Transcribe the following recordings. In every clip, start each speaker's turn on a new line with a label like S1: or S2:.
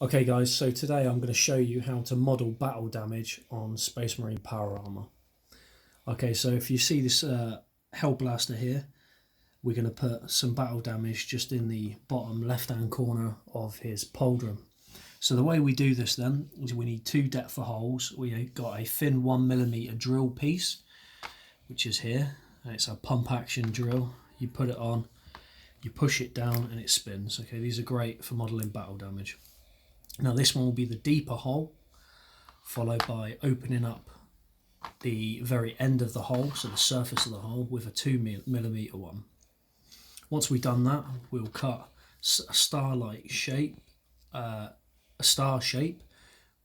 S1: Okay guys, so today I'm going to show you how to model battle damage on Space Marine power armor. Okay, so if you see this Hell Blaster here, we're going to put some battle damage just in the bottom left hand corner of his pauldron. So the way we do this then is we need two depth of holes. We got a thin 1mm drill piece, which is here, and it's a pump action drill. You put it on, you push it down and it spins. Okay, these are great for modelling battle damage. Now this one will be the deeper hole, followed by opening up the very end of the hole, so the surface of the hole, with a 2mm one. Once we've done that, we'll cut a star-like shape, a star shape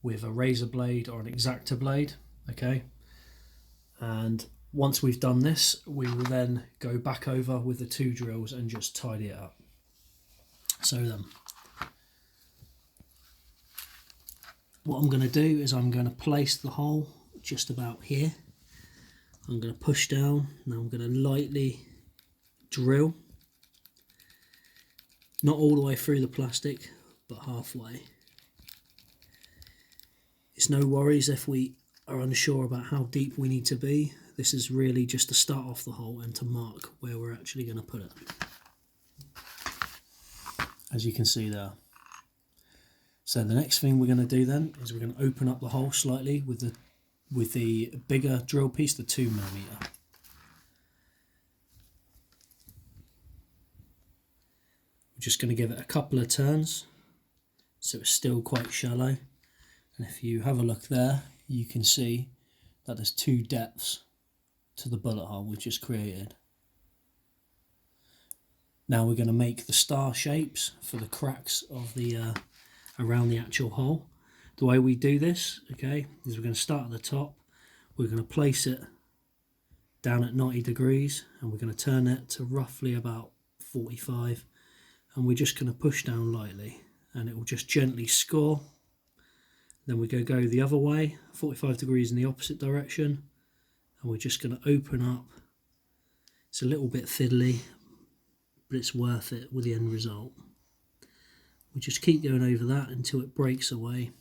S1: with a razor blade or an X-Acto blade, okay? And once we've done this, we will then go back over with the two drills and just tidy it up. So then, what I'm going to do is I'm going to place the hole just about here. I'm going to push down. Now I'm going to lightly drill. Not all the way through the plastic, but halfway. It's no worries if we are unsure about how deep we need to be. This is really just to start off the hole and to mark where we're actually going to put it. As you can see there. So the next thing we're going to do then is we're going to open up the hole slightly with the bigger drill piece, the 2mm. We're just going to give it a couple of turns so it's still quite shallow. And if you have a look there, you can see that there's two depths to the bullet hole we've just created. Now we're going to make the star shapes for the cracks of the around the actual hole. The way we do this, okay, is we're going to start at the top. We're going to place it down at 90 degrees and we're going to turn it to roughly about 45, and we're just going to push down lightly and it will just gently score. Then we go the other way, 45 degrees in the opposite direction, and we're just going to open up. It's a little bit fiddly, but it's worth it with the end result. We just keep going over that until it breaks away.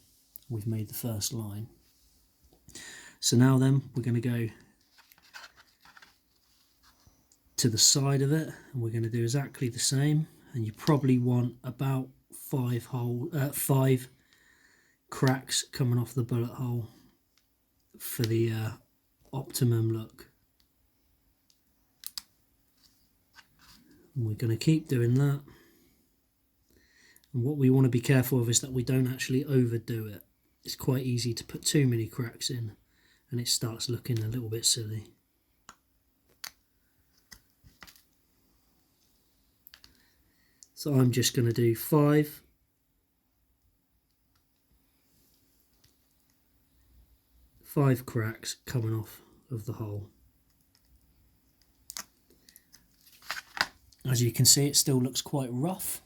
S1: We've made the first line. So now then we're going to go to the side of it and we're going to do exactly the same. And you probably want about five cracks coming off the bullet hole for the optimum look. And we're going to keep doing that. And what we want to be careful of is that we don't actually overdo it. It's quite easy to put too many cracks in and it starts looking a little bit silly. So I'm just going to do five cracks coming off of the hole. As you can see, it still looks quite rough.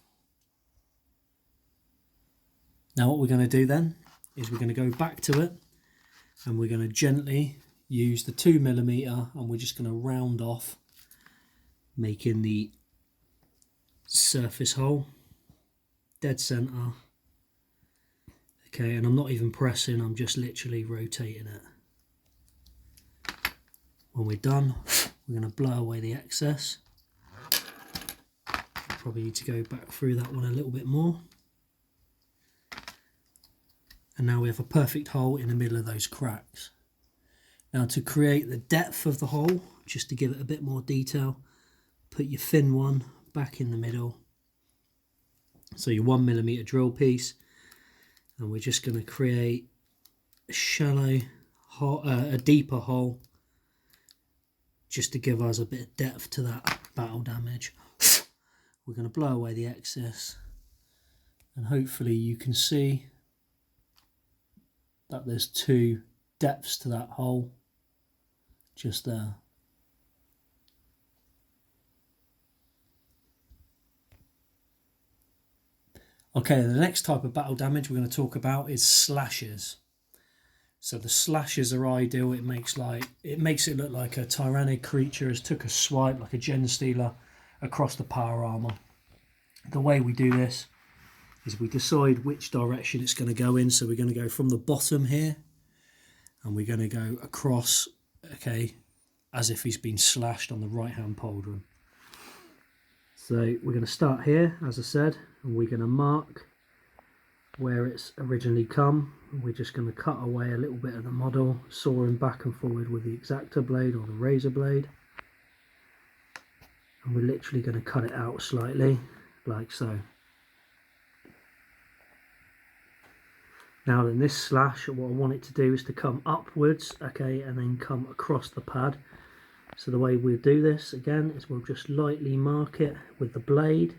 S1: Now what we're going to do then is we're going to go back to it and we're going to gently use the 2mm and we're just going to round off, making the surface hole dead center. Okay, and I'm not even pressing, I'm just literally rotating it. When we're done, we're going to blow away the excess. Probably need to go back through that one a little bit more. And now we have a perfect hole in the middle of those cracks. Now to create the depth of the hole, just to give it a bit more detail, put your thin one back in the middle. So your 1mm drill piece. And we're just going to create a shallow, a deeper hole, just to give us a bit of depth to that battle damage. We're going to blow away the excess. And hopefully you can see that there's two depths to that hole just there. Okay, the next type of battle damage we're going to talk about is slashes. So the slashes are ideal. It makes it look like a tyrannic creature has took a swipe, like a gen stealer, across the power armor. The way we do this is we decide which direction it's going to go in. So we're going to go from the bottom here and we're going to go across, okay, as if he's been slashed on the right hand pauldron. So we're going to start here, as I said, and we're going to mark where it's originally come. We're just going to cut away a little bit of the model, sawing back and forward with the X-Acto blade or the razor blade. And we're literally going to cut it out slightly, like so. Now then, this slash, what I want it to do is to come upwards, okay, and then come across the pad. So the way we'll do this, again, is we'll just lightly mark it with the blade.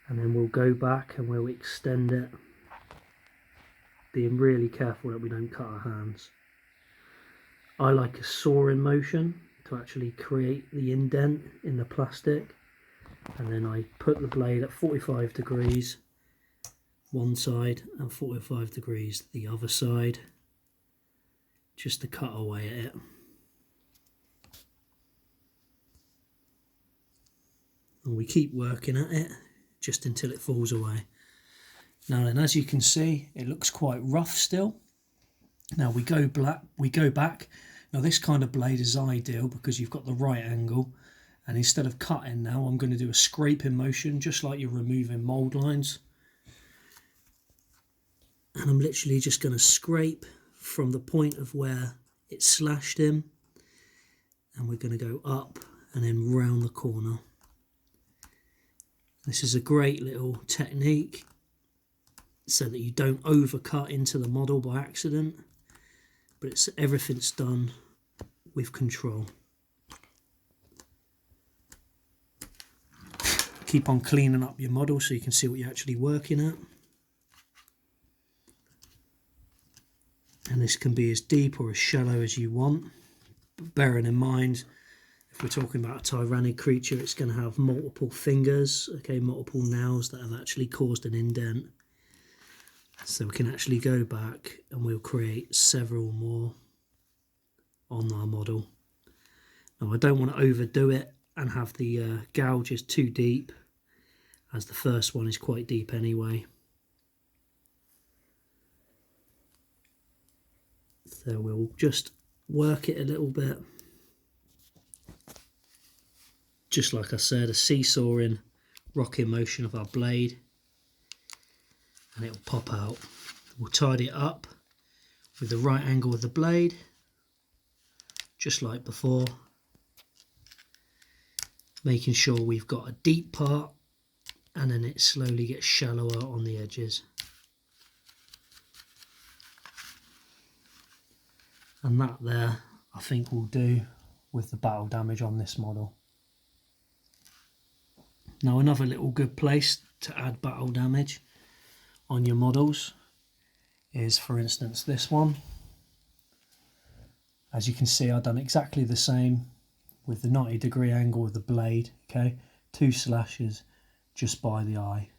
S1: And then we'll go back and we'll extend it, being really careful that we don't cut our hands. I like a sawing motion to actually create the indent in the plastic, and then I put the blade at 45 degrees one side and 45 degrees the other side, just to cut away at it. And we keep working at it just until it falls away. Now then, as you can see, it looks quite rough still. Now we go back. Now this kind of blade is ideal because you've got the right angle, and instead of cutting now, I'm going to do a scraping motion, just like you're removing mould lines. And I'm literally just going to scrape from the point of where it slashed him, and we're going to go up and then round the corner. This is a great little technique so that you don't overcut into the model by accident, but everything's done with control. Keep on cleaning up your model so you can see what you're actually working at. And this can be as deep or as shallow as you want, but bearing in mind, if we're talking about a tyrannic creature, it's going to have multiple fingers, okay, multiple nails that have actually caused an indent. So we can actually go back and we'll create several more on our model. Now I don't want to overdo it and have the gouges too deep, as the first one is quite deep anyway. So we'll just work it a little bit. Just like I said, a seesawing, rocking motion of our blade, and it'll pop out. We'll tidy it up with the right angle of the blade, just like before, making sure we've got a deep part, and then it slowly gets shallower on the edges. And that there, I think, will do with the battle damage on this model. Now another little good place to add battle damage on your models is, for instance, this one. As you can see, I've done exactly the same with the 90-degree angle of the blade, okay? 2 slashes just by the eye.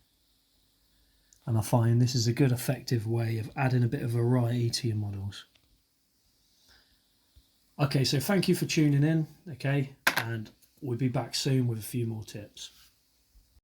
S1: And I find this is a good effective way of adding a bit of variety to your models. Okay, so thank you for tuning in, okay? And we'll be back soon with a few more tips.